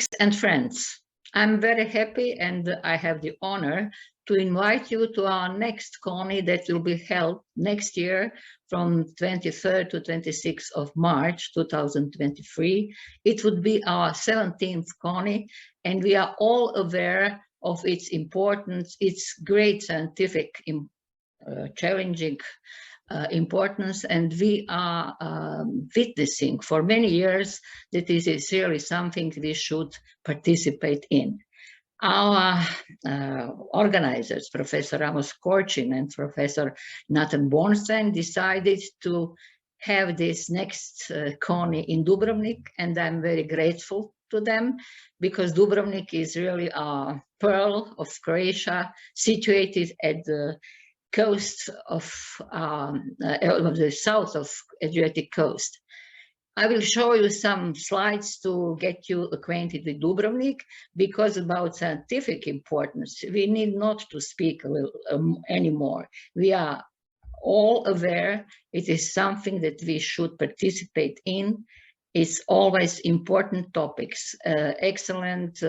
Colleagues and friends, I'm very happy and I have the honor to invite you to our next CONy that will be held next year from 23rd to 26th of March 2023. It would be our 17th CONy, and we are all aware of its importance, its great scientific challenging importance, and we are witnessing for many years that this is really something we should participate in. Our organizers, Professor Ramos Korchin and Professor Nathan Bornstein, decided to have this next CONy in Dubrovnik, and I'm very grateful to them because Dubrovnik is really a pearl of Croatia, situated at the coast of the south of Adriatic coast. I will show you some slides to get you acquainted with Dubrovnik, because about scientific importance, we need not to speak anymore. We are all aware it is something that we should participate in. It's always important topics, excellent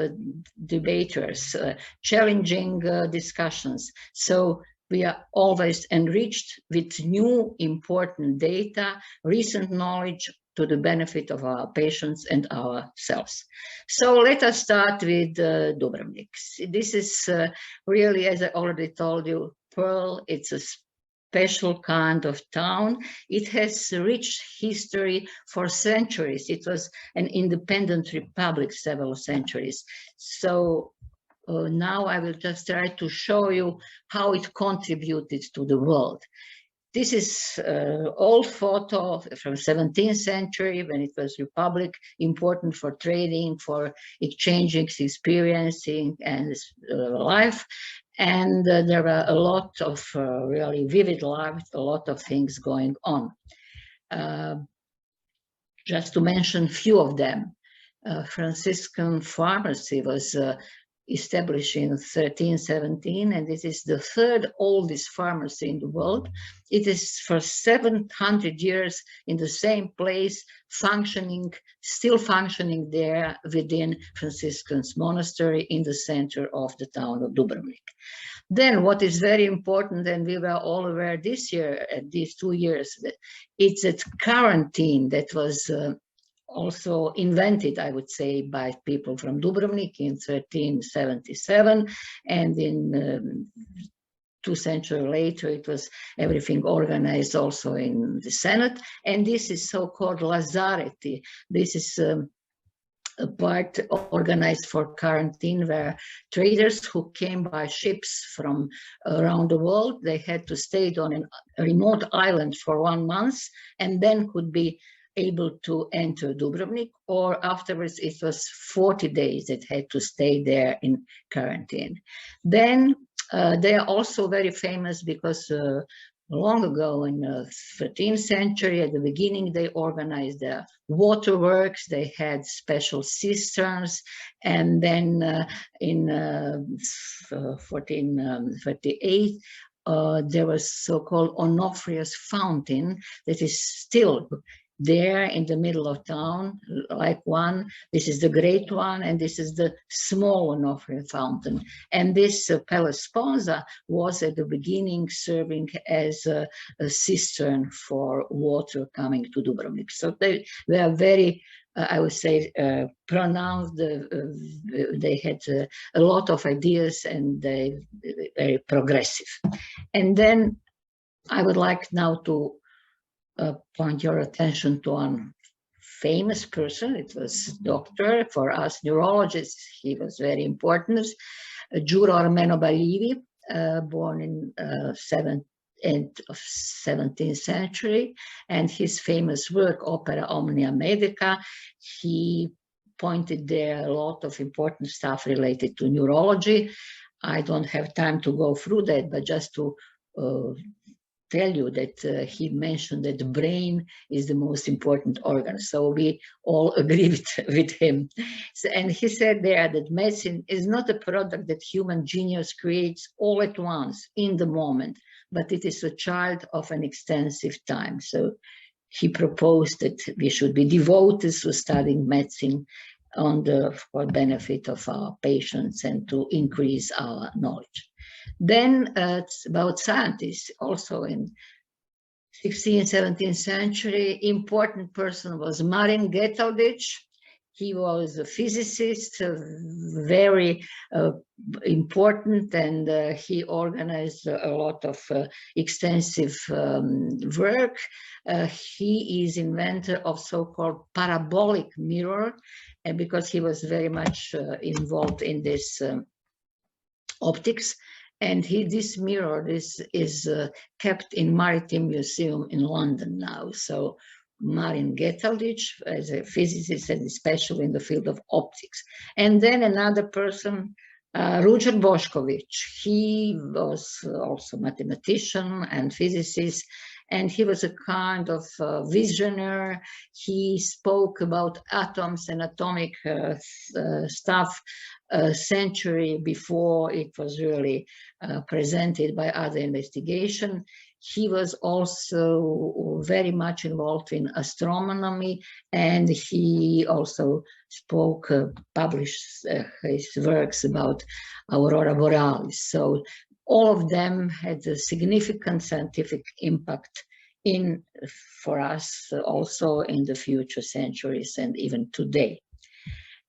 debaters, challenging discussions. So we are always enriched with new important data, recent knowledge to the benefit of our patients and ourselves. So let us start with Dubrovnik. This is really, as I already told you, pearl. It's a special kind of town. It has a rich history for centuries. It was an independent republic several centuries. So now I will just try to show you how it contributed to the world. This is an old photo from 17th century when it was republic, important for trading, for exchanging, experiencing, and life. And there were a lot of really vivid life, a lot of things going on. Just to mention a few of them, Franciscan pharmacy was established in 1317, and it is the third oldest pharmacy in the world. It is for 700 years in the same place, still functioning there within Franciscan's monastery in the center of the town of Dubrovnik. Then what is very important, and we were all aware this year, these 2 years, that it's a quarantine that was also invented, I would say, by people from Dubrovnik in 1377, and in 2 centuries later, it was everything organized also in the Senate, and this is so-called Lazareti. This is a part organized for quarantine, where traders who came by ships from around the world, they had to stay on a remote island for 1 month, and then could be able to enter Dubrovnik, or afterwards it was 40 days that had to stay there in quarantine. Then they are also very famous because long ago in the 13th century, at the beginning, they organized the waterworks, they had special cisterns, and then in 1438, there was so-called Onofria's fountain that is still there in the middle of town, like one. This is the great one, and this is the small Onofria fountain. And this Palace Sponza was at the beginning serving as a cistern for water coming to Dubrovnik. So they were very, I would say, pronounced. They had a lot of ideas, and they were very progressive. And then I would like now to point your attention to one famous person. It was doctor, for us neurologists, he was very important, Giuro Armeno Balivi, born in end of 17th century, and his famous work, Opera Omnia Medica, he pointed there a lot of important stuff related to neurology. I don't have time to go through that, but just to tell you that he mentioned that the brain is the most important organ. So we all agree with him. So, and he said there that medicine is not a product that human genius creates all at once in the moment, but it is a child of an extensive time. So he proposed that we should be devoted to studying medicine for benefit of our patients and to increase our knowledge. Then it's about scientists. Also in 16th, 17th century, important person was Marin Getaldic. He was a physicist, very important, and he organized a lot of extensive work. He is inventor of so-called parabolic mirror, and because he was very much involved in this optics. And this mirror is kept in Maritime Museum in London now. So Marin Getaldic as a physicist and especially in the field of optics. And then another person, Ruđer Bošković. He was also mathematician and physicist, and he was a kind of visionary. He spoke about atoms and atomic stuff a century before it was really presented by other investigation. He was also very much involved in astronomy, and he also spoke, published his works about Aurora Borealis. So all of them had a significant scientific impact for us also in the future centuries and even today.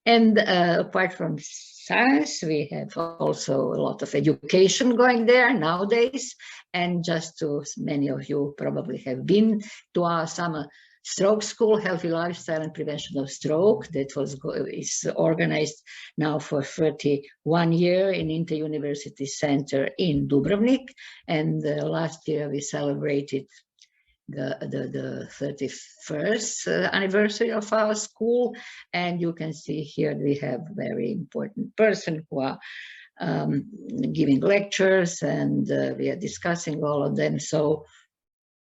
And apart from science, we have also a lot of education going there nowadays. And just to many of you probably have been to our summer stroke school, Healthy Lifestyle and Prevention of Stroke, that is organized now for 31 years in Inter-University Center in Dubrovnik. And last year we celebrated the 31st anniversary of our school, and you can see here we have very important person who are giving lectures, and we are discussing all of them. So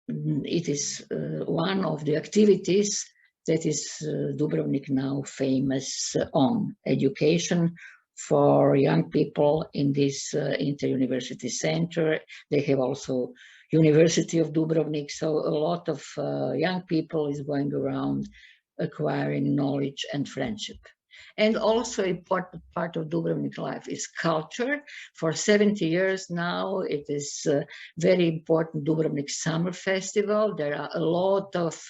it is one of the activities that is Dubrovnik now famous on, education for young people in this inter-university center. They have also University of Dubrovnik, so a lot of young people is going around acquiring knowledge and friendship. And also important part of Dubrovnik life is culture. For 70 years now, it is very important Dubrovnik Summer Festival. There are a lot of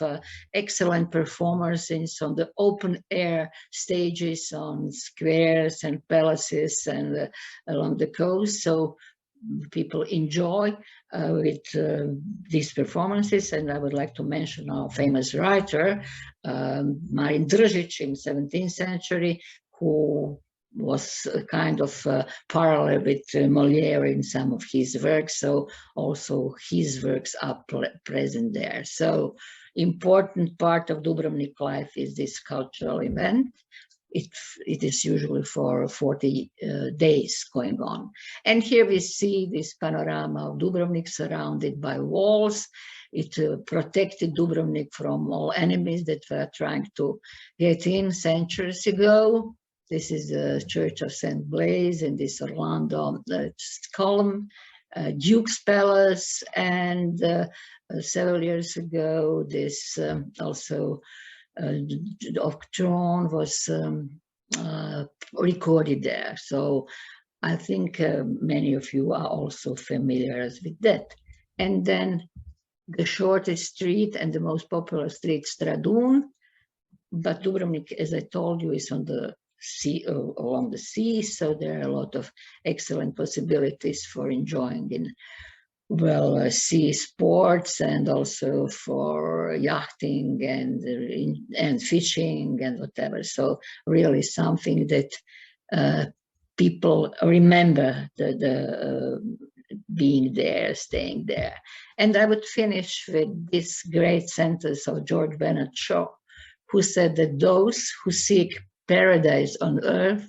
excellent performances on the open air stages, on squares and palaces and along the coast. So people enjoy with these performances, and I would like to mention our famous writer, Marin Držić in 17th century, who was a kind of parallel with Molière in some of his works, so also his works are present there. So important part of Dubrovnik life is this cultural event. It is usually for 40 days going on. And here we see this panorama of Dubrovnik surrounded by walls. It protected Dubrovnik from all enemies that were trying to get in centuries ago. This is the Church of St. Blaise in this Orlando column, Duke's Palace, and several years ago, this also of Tron was recorded there. So I think many of you are also familiar with that. And then the shortest street and the most popular street, Stradun. But Dubrovnik, as I told you, is on the sea, along the sea, so there are a lot of excellent possibilities for enjoying in sea sports, and also for yachting and fishing and whatever. So really something that people remember being there, staying there. And I would finish with this great sentence of George Bernard Shaw, who said that those who seek paradise on earth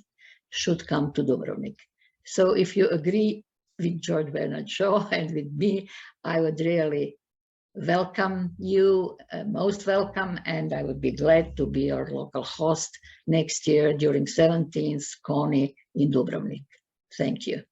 should come to Dubrovnik. So if you agree with George Bernard Shaw and with me, I would really welcome you, most welcome, and I would be glad to be your local host next year during 17th CONy in Dubrovnik. Thank you.